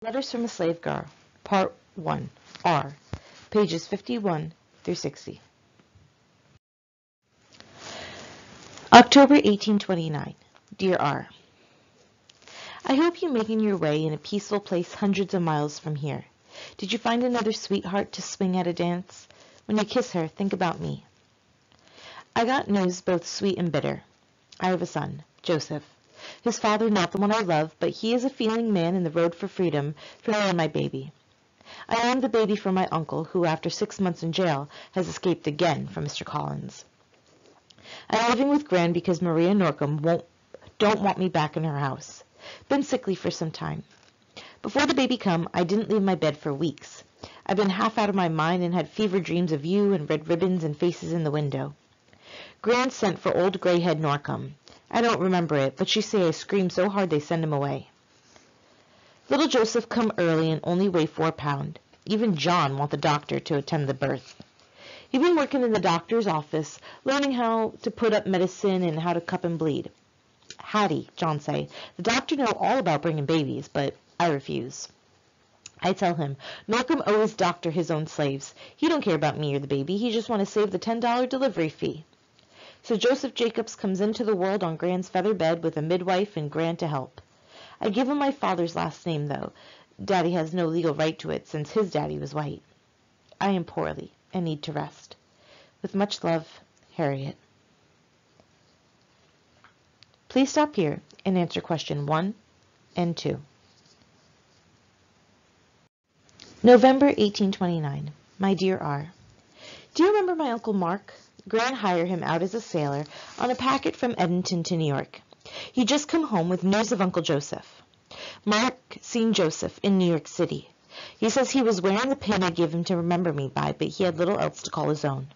Letters from a Slave Girl, Part 1, R, pages 51 through 60. October 1829. Dear R, I hope you're making your way in a peaceful place hundreds of miles from here. Did you find another sweetheart to swing at a dance? When you kiss her, think about me. I got news both sweet and bitter. I have a son, Joseph. His father not the one I love, but he is a feeling man in the road for freedom for me and my baby. I am the baby for my uncle, who after 6 months in jail has escaped again from Mr. Collins. I'm living with Gran because Maria Norcom don't want me back in her house. Been sickly for some time. Before the baby come, I didn't leave my bed for weeks. I've been half out of my mind and had fever dreams of you and red ribbons and faces in the window. Gran sent for old gray-head Norcom. I don't remember it, but she say I screamed so hard they send him away. Little Joseph come early and only weigh 4 pound. Even John want the doctor to attend the birth. He been working in the doctor's office, learning how to put up medicine and how to cup and bleed. Hattie, John say, the doctor know all about bringing babies, but I refuse. I tell him, Norcom always doctor his own slaves. He don't care about me or the baby, he just want to save the $10 delivery fee. So Joseph Jacobs comes into the world on Gran's feather bed with a midwife and Gran to help. I give him my father's last name, though. Daddy has no legal right to it since his daddy was white. I am poorly and need to rest. With much love, Harriet. Please stop here and answer question 1 and 2. November 1829. My dear R, do you remember my Uncle Mark? Gran hired him out as a sailor on a packet from Edmonton to New York. He just come home with news of Uncle Joseph. Mark seen Joseph in New York City. He says he was wearing the pin I gave him to remember me by, but he had little else to call his own.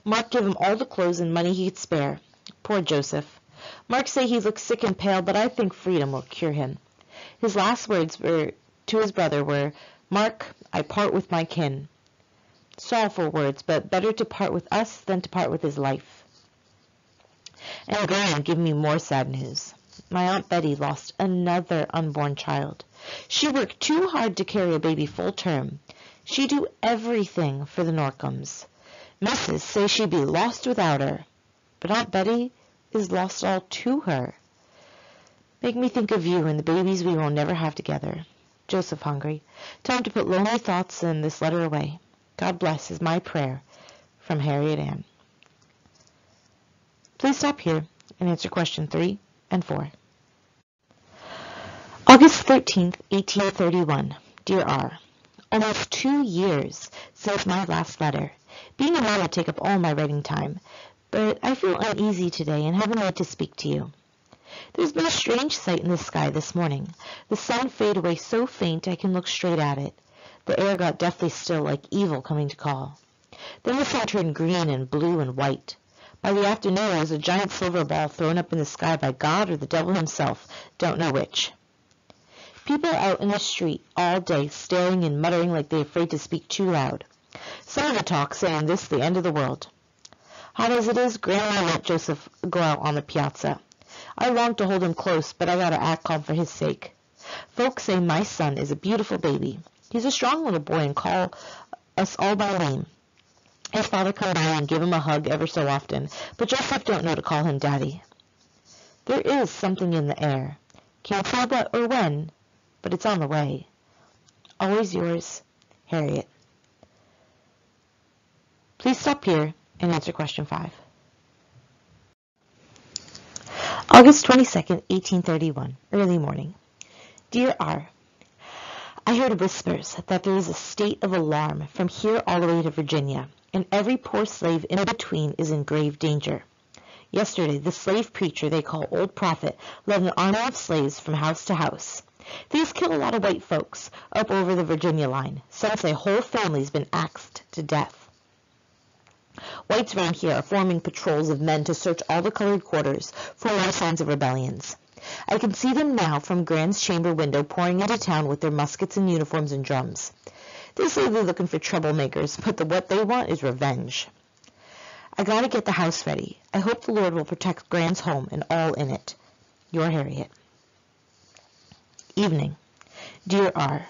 Mark gave him all the clothes and money he could spare. Poor Joseph. Mark say he looks sick and pale, but I think freedom will cure him. His last words to his brother were, Mark, I part with my kin. Sorrowful words, but better to part with us than to part with his life. And Gran give me more sad news. My Aunt Betty lost another unborn child. She worked too hard to carry a baby full term. She do everything for the Norcoms. Missus say she be lost without her. But Aunt Betty is lost all to her. Make me think of you and the babies we will never have together. Joseph hungry. Time to put lonely thoughts and this letter away. God bless is my prayer. From Harriet Ann. Please stop here and answer question 3 and 4. August 13th, 1831. Dear R, almost 2 years since my last letter. Being a man will take up all my writing time, but I feel uneasy today and have a need to speak to you. There's been a strange sight in the sky this morning. The sun faded away so faint I can look straight at it. The air got deathly still, like evil coming to call. Then the sun turned green and blue and white. By the afternoon it was a giant silver ball thrown up in the sky by God or the devil himself, don't know which. People out in the street all day staring and muttering like they're afraid to speak too loud. Some of the talk saying this the end of the world. Hot as it is, Grandma let Joseph go out on the piazza. I long to hold him close, but I gotta act calm for his sake. Folks say my son is a beautiful baby. He's a strong little boy and call us all by name. His father come by and give him a hug ever so often, but Joseph don't know to call him Daddy. There is something in the air. Can't tell what or when, but it's on the way. Always yours, Harriet. Please stop here and answer question 5. August 22nd, 1831, early morning. Dear R, I heard whispers that there is a state of alarm from here all the way to Virginia, and every poor slave in between is in grave danger. Yesterday, the slave preacher they call Old Prophet led an army of slaves from house to house. These kill a lot of white folks up over the Virginia line. Some say whole families been axed to death. Whites around here are forming patrols of men to search all the colored quarters for more signs of rebellions. I can see them now from Gran's chamber window pouring into town with their muskets and uniforms and drums. They say they're looking for troublemakers, but what they want is revenge. I gotta get the house ready. I hope the Lord will protect Gran's home and all in it. Your Harriet. Evening. Dear R,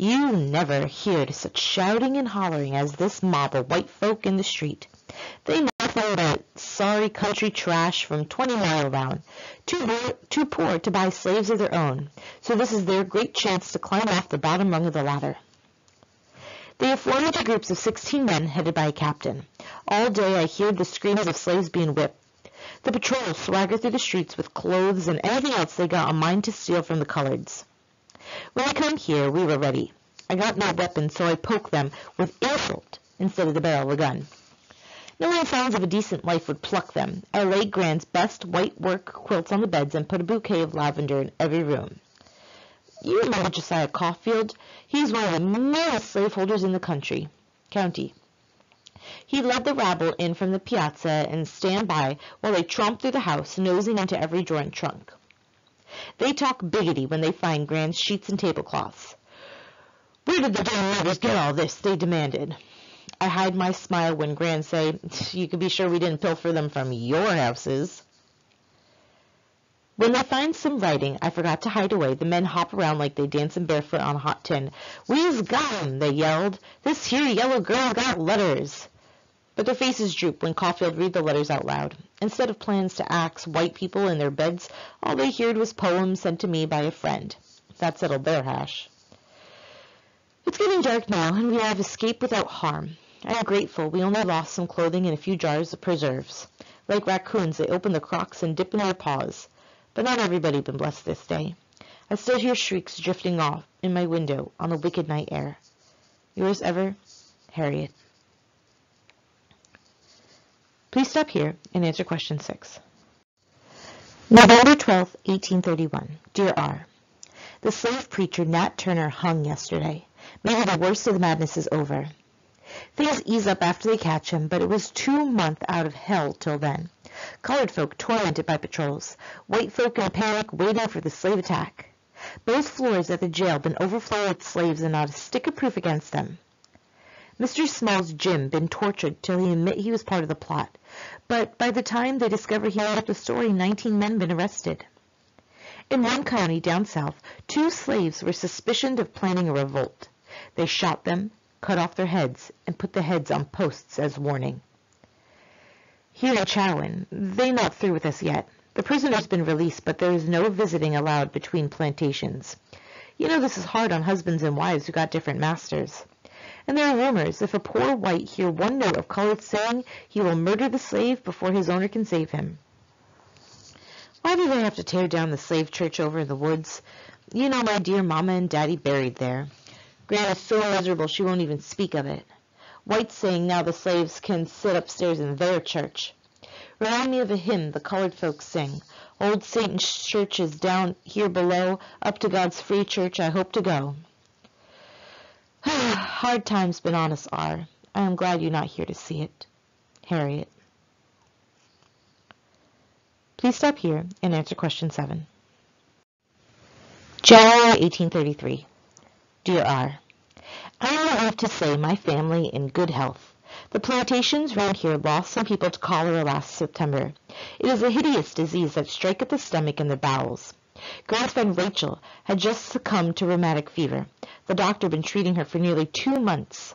You never heard such shouting and hollering as this mob of white folk in the street. They nothing but sorry country trash from 20 miles around, too poor to buy slaves of their own, so this is their great chance to climb off the bottom rung of the ladder. They have formed into groups of 16 men headed by a captain. All day I heard the screams of slaves being whipped. The patrol swagger through the streets with clothes and anything else they got a mind to steal from the coloreds. When they come here, we were ready. I got no weapon, so I poked them with insult instead of the barrel of a gun. Knowing signs of a decent life would pluck them, I laid Gran's best white work quilts on the beds and put a bouquet of lavender in every room. You remember Josiah Caulfield? He's one of the merest slaveholders in the county. He led the rabble in from the piazza and stand by while they tromped through the house, nosing into every drawer and trunk. They talk biggity when they find Gran's sheets and tablecloths. Where did the damn mothers get all this? They demanded. I hide my smile when Gran say, you can be sure we didn't pilfer them from your houses. When they find some writing I forgot to hide away, the men hop around like they dancing barefoot on a hot tin. We's got 'em, they yelled. This here yellow girl got letters. But their faces droop when Caulfield read the letters out loud. Instead of plans to axe white people in their beds, all they heard was poems sent to me by a friend. That settled their hash. It's getting dark now, and we have escaped without harm. I am grateful we only lost some clothing and a few jars of preserves. Like raccoons, they open the crocks and dip in their paws. But not everybody been blessed this day. I still hear shrieks drifting off in my window on the wicked night air. Yours ever, Harriet. Please stop here and answer question 6. November 12, 1831. Dear R. The slave preacher Nat Turner hung yesterday. Maybe the worst of the madness is over. Things ease up after they catch him, but it was 2 months out of hell till then. Colored folk tormented by patrols, white folk in a panic waiting for the slave attack. Both floors at the jail been overflowing with slaves and not a stick of proof against them. Mr. Small's Jim been tortured till he admit he was part of the plot, but by the time they discover he made up the story, 19 men been arrested. In one county down south, 2 slaves were suspicioned of planning a revolt. They shot them, cut off their heads, and put the heads on posts as warning. Here in Chowan, they not through with us yet. The prisoner's been released, but there is no visiting allowed between plantations. You know this is hard on husbands and wives who got different masters. And there are rumors, if a poor white hear one note of colored saying, he will murder the slave before his owner can save him. Why do they have to tear down the slave church over in the woods? You know my dear mama and daddy buried there. Gran is so miserable she won't even speak of it. Whites saying now the slaves can sit upstairs in their church. Remind me of a hymn the colored folks sing. Old Satan's church is down here below, up to God's free church I hope to go. Hard times been on us, R. I am glad you're not here to see it. Harriet. Please stop here and answer question 7. January 1833. Dear R. I am relieved to say my family in good health. The plantations round here lost some people to cholera last September. It is a hideous disease that striketh the stomach and the bowels. Gran's friend Rachel had just succumbed to rheumatic fever. The doctor had been treating her for nearly 2 months.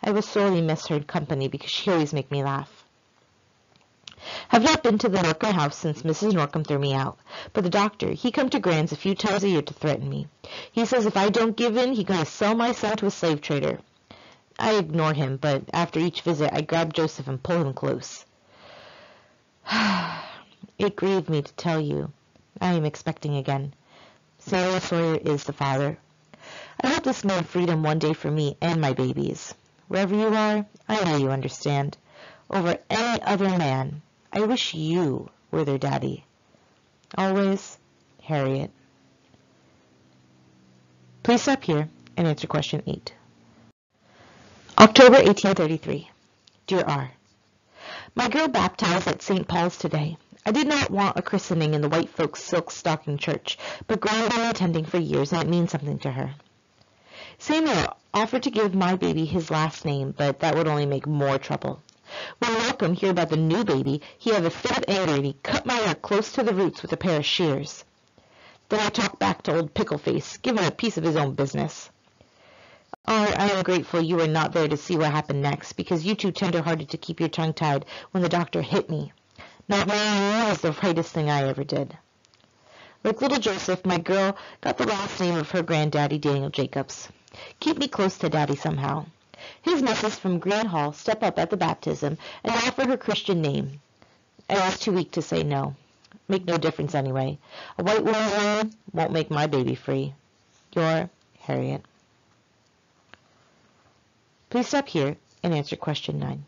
I will sorely miss her company because she always make me laugh. Have not been to the Norcom house since Mrs. Norcom threw me out. But the doctor, he come to Gran's a few times a year to threaten me. He says if I don't give in, he gonna sell my son to a slave trader. I ignore him, but after each visit I grab Joseph and pull him close. It grieved me to tell you. I am expecting again. Samuel Sawyer is the father. I hope this means freedom one day for me and my babies. Wherever you are, I know you understand. Over any other man, I wish you were their daddy. Always, Harriet. Please stop here and answer question 8. October 1833. Dear R. My girl baptized at St. Paul's today. I did not want a christening in the white folks' silk stocking church, but Gran been attending for years and it means something to her. Samuel offered to give my baby his last name, but that would only make more trouble. When Norcom heard about the new baby, he had a fit of anger and he cut my hair close to the roots with a pair of shears. Then I talked back to old Pickleface, giving him a piece of his own business. Or I am grateful you were not there to see what happened next, because you too tender-hearted to keep your tongue tied when the doctor hit me. Not marrying you was the rightest thing I ever did. Like little Joseph, my girl got the last name of her granddaddy, Daniel Jacobs. Keep me close to Daddy somehow. His missus from Gran Hall stepped up at the baptism and offered her Christian name. I was too weak to say no. Make no difference anyway. A white woman's name won't make my baby free. Your Harriet. Please stop here and answer question 9.